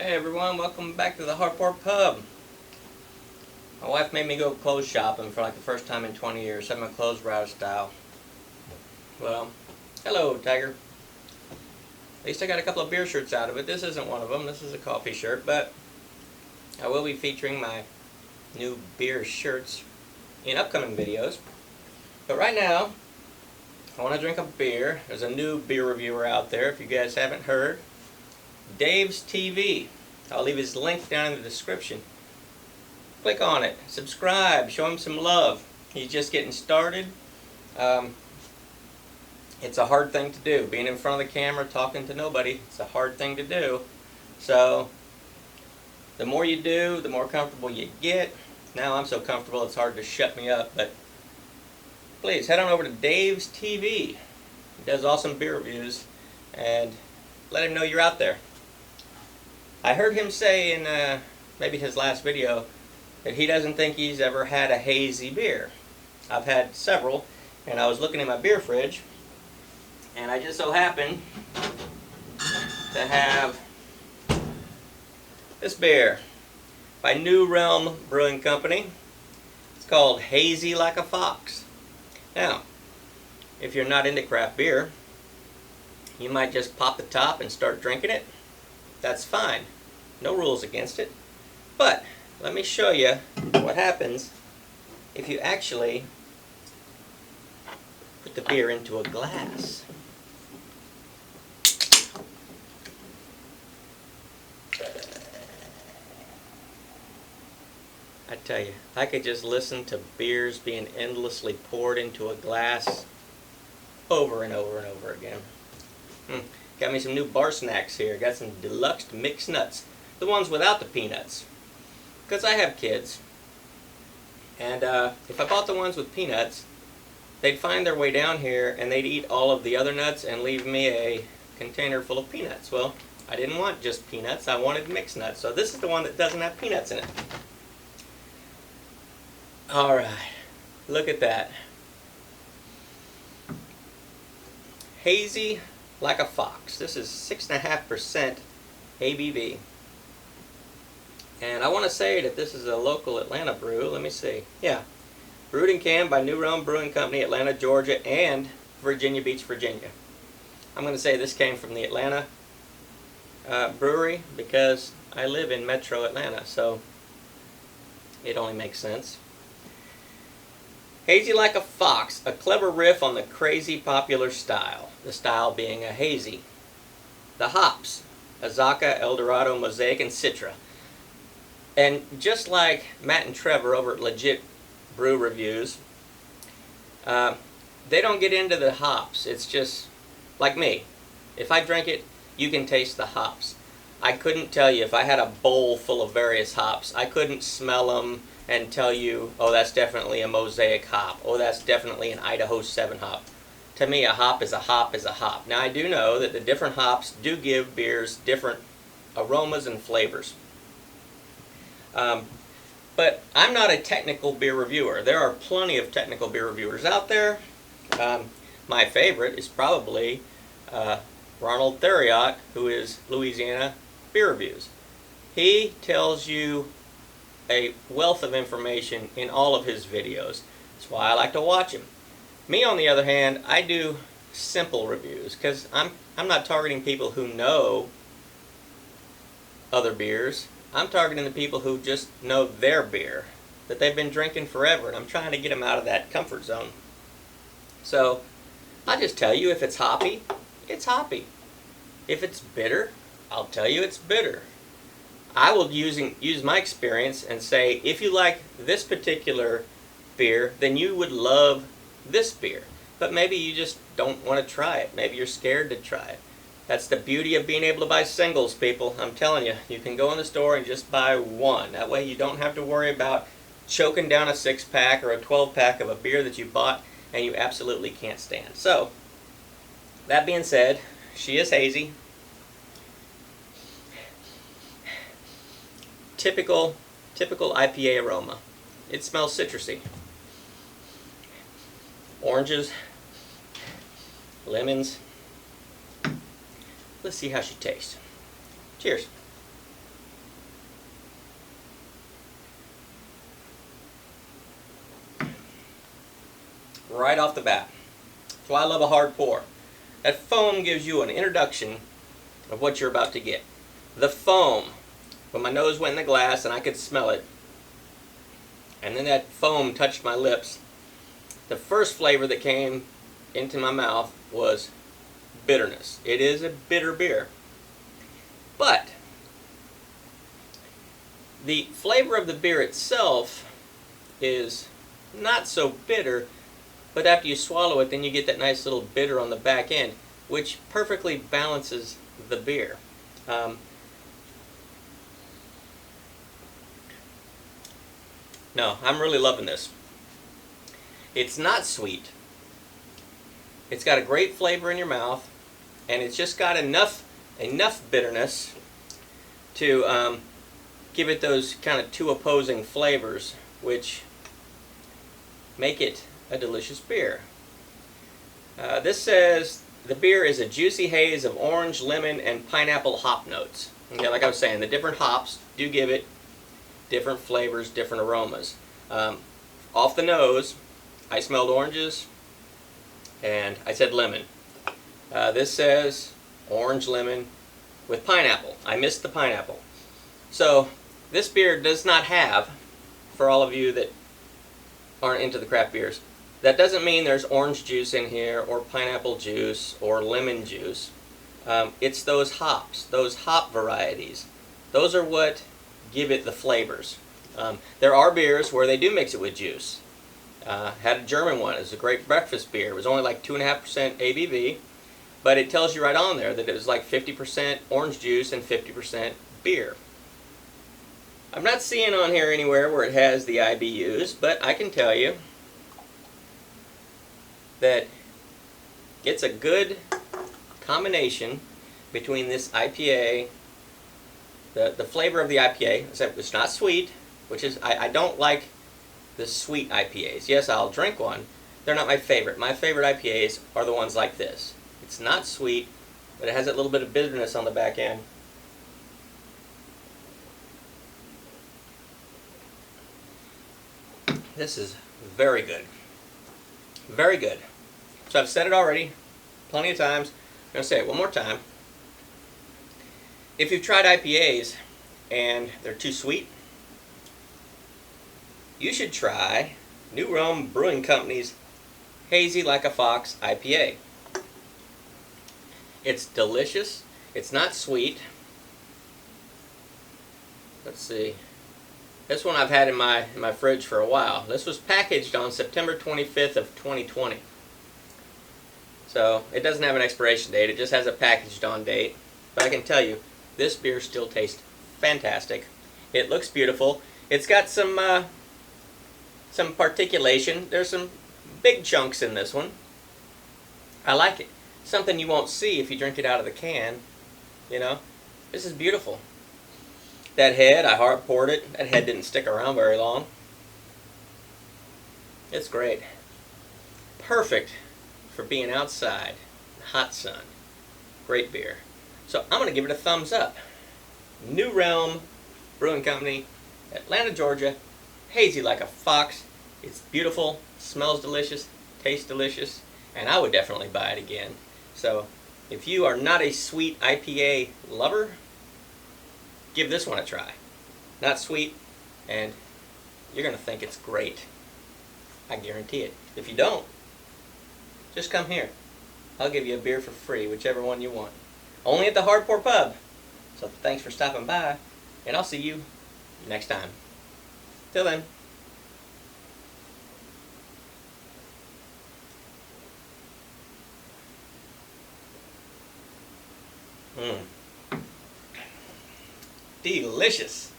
Hey everyone, welcome back to the Harport Pub. My wife made me go clothes shopping for like the first time in 20 years, having my clothes right out of style. Well, hello Tiger. At least I got a couple of beer shirts out of it. This isn't one of them, this is a coffee shirt, but I will be featuring my new beer shirts in upcoming videos. But right now, I want to drink a beer. There's a new beer reviewer out there, if you guys haven't heard. Dave's TV. I'll leave his link down in the description. Click on it, subscribe, show him some love. He's just getting started. It's a hard thing to do. Being in front of the camera, talking to nobody, it's a hard thing to do. So, the more you do, the more comfortable you get. Now I'm so comfortable it's hard to shut me up, but please head on over to Dave's TV. He does awesome beer reviews, and let him know you're out there. I heard him say in maybe his last video that he doesn't think he's ever had a hazy beer. I've had several, and I was looking in my beer fridge, and I just so happened to have this beer by New Realm Brewing Company. It's called Hazy Like a Fox. Now, if you're not into craft beer, you might just pop the top and start drinking it. That's fine. No rules against it. But let me show you what happens if you actually put the beer into a glass. I tell you, I could just listen to beers being endlessly poured into a glass over and over and over again. Got me some new bar snacks here. Got some deluxe mixed nuts. The ones without the peanuts. Because I have kids. And if I bought the ones with peanuts, they'd find their way down here and they'd eat all of the other nuts and leave me a container full of peanuts. Well, I didn't want just peanuts. I wanted mixed nuts. So this is the one that doesn't have peanuts in it. Alright. Look at that. Hazy Like a Fox. This is 6.5% ABV. And I want to say that this is a local Atlanta brew. Let me see. Yeah. Brewed and canned by New Realm Brewing Company, Atlanta, Georgia, and Virginia Beach, Virginia. I'm going to say this came from the Atlanta brewery because I live in Metro Atlanta, so it only makes sense. Hazy Like a Fox, a clever riff on the crazy popular style, the style being a hazy. The hops, Azacca, Eldorado, Mosaic, and Citra. And just like Matt and Trevor over at Legit Brew Reviews, they don't get into the hops. It's just like me. If I drink it, you can taste the hops. I couldn't tell you if I had a bowl full of various hops. I couldn't smell them and tell you, oh, that's definitely a Mosaic hop. Oh, that's definitely an Idaho 7 hop. To me, a hop is a hop is a hop. Now, I do know that the different hops do give beers different aromas and flavors. But I'm not a technical beer reviewer. There are plenty of technical beer reviewers out there. My favorite is probably Ronald Theriot, who is Louisiana Beer Reviews. He tells you a wealth of information in all of his videos. That's why I like to watch him. Me, on the other hand, I do simple reviews because I'm not targeting people who know other beers. I'm targeting the people who just know their beer that they've been drinking forever, and I'm trying to get them out of that comfort zone. So I just tell you, if it's hoppy, it's hoppy. If it's bitter, I'll tell you it's bitter. I will use my experience and say, if you like this particular beer, then you would love this beer. But maybe you just don't want to try it. Maybe you're scared to try it. That's the beauty of being able to buy singles, people. I'm telling you, you can go in the store and just buy one. That way you don't have to worry about choking down a 6-pack or a 12-pack of a beer that you bought and you absolutely can't stand. So, that being said, she is hazy. Typical IPA aroma. It smells citrusy. Oranges, lemons. Let's see how she tastes. Cheers. right off the bat. That's why I love a hard pour. That foam gives you an introduction of what you're about to get. The foam, when my nose went in the glass and I could smell it, and then that foam touched my lips, the first flavor that came into my mouth was bitterness. It is a bitter beer. But the flavor of the beer itself is not so bitter, but after you swallow it, then you get that nice little bitter on the back end, which perfectly balances the beer. No, I'm really loving this. It's not sweet. It's got a great flavor in your mouth, and it's just got enough bitterness to give it those kind of two opposing flavors, which make it a delicious beer. This says the beer is a juicy haze of orange, lemon, and pineapple hop notes. Okay, like I was saying, the different hops do give it different flavors, different aromas. Off the nose, I smelled oranges, and I said lemon. This says orange lemon with pineapple. I missed the pineapple. So this beer does not have, for all of you that aren't into the craft beers, that doesn't mean there's orange juice in here or pineapple juice or lemon juice. It's those hops, those hop varieties. Those are what give it the flavors. There are beers where they do mix it with juice. Had a German one. It was a great breakfast beer. It was only like 2.5% ABV, but it tells you right on there that it was like 50% orange juice and 50% beer. I'm not seeing on here anywhere where it has the IBUs, but I can tell you that it's a good combination between this IPA, the flavor of the IPA, except it's not sweet, which is, I don't like the sweet IPAs. Yes, I'll drink one. They're not my favorite. My favorite IPAs are the ones like this. It's not sweet, but it has that little bit of bitterness on the back end. This is very good. Very good. So I've said it already plenty of times. I'm going to say it one more time. If you've tried IPAs and they're too sweet, you should try New Realm Brewing Company's Hazy Like a Fox IPA. It's delicious. It's not sweet. Let's see. This one I've had in my fridge for a while. This was packaged on September 25th of 2020. So it doesn't have an expiration date. It just has a packaged on date. But I can tell you, this beer still tastes fantastic. It looks beautiful. It's got some particulation. There's some big chunks in this one. I like it. Something you won't see if you drink it out of the can. You know, this is beautiful. That head, I hard poured it. That head didn't stick around very long. It's great. Perfect for being outside, hot sun. Great beer. So I'm going to give it a thumbs up. New Realm Brewing Company, Atlanta, Georgia. Hazy Like a Fox. It's beautiful, smells delicious, tastes delicious, and I would definitely buy it again. So if you are not a sweet IPA lover, give this one a try. Not sweet, and you're going to think it's great. I guarantee it. If you don't, just come here. I'll give you a beer for free, whichever one you want. Only at the Hardpour Pub. So thanks for stopping by, and I'll see you next time. Till then. Delicious.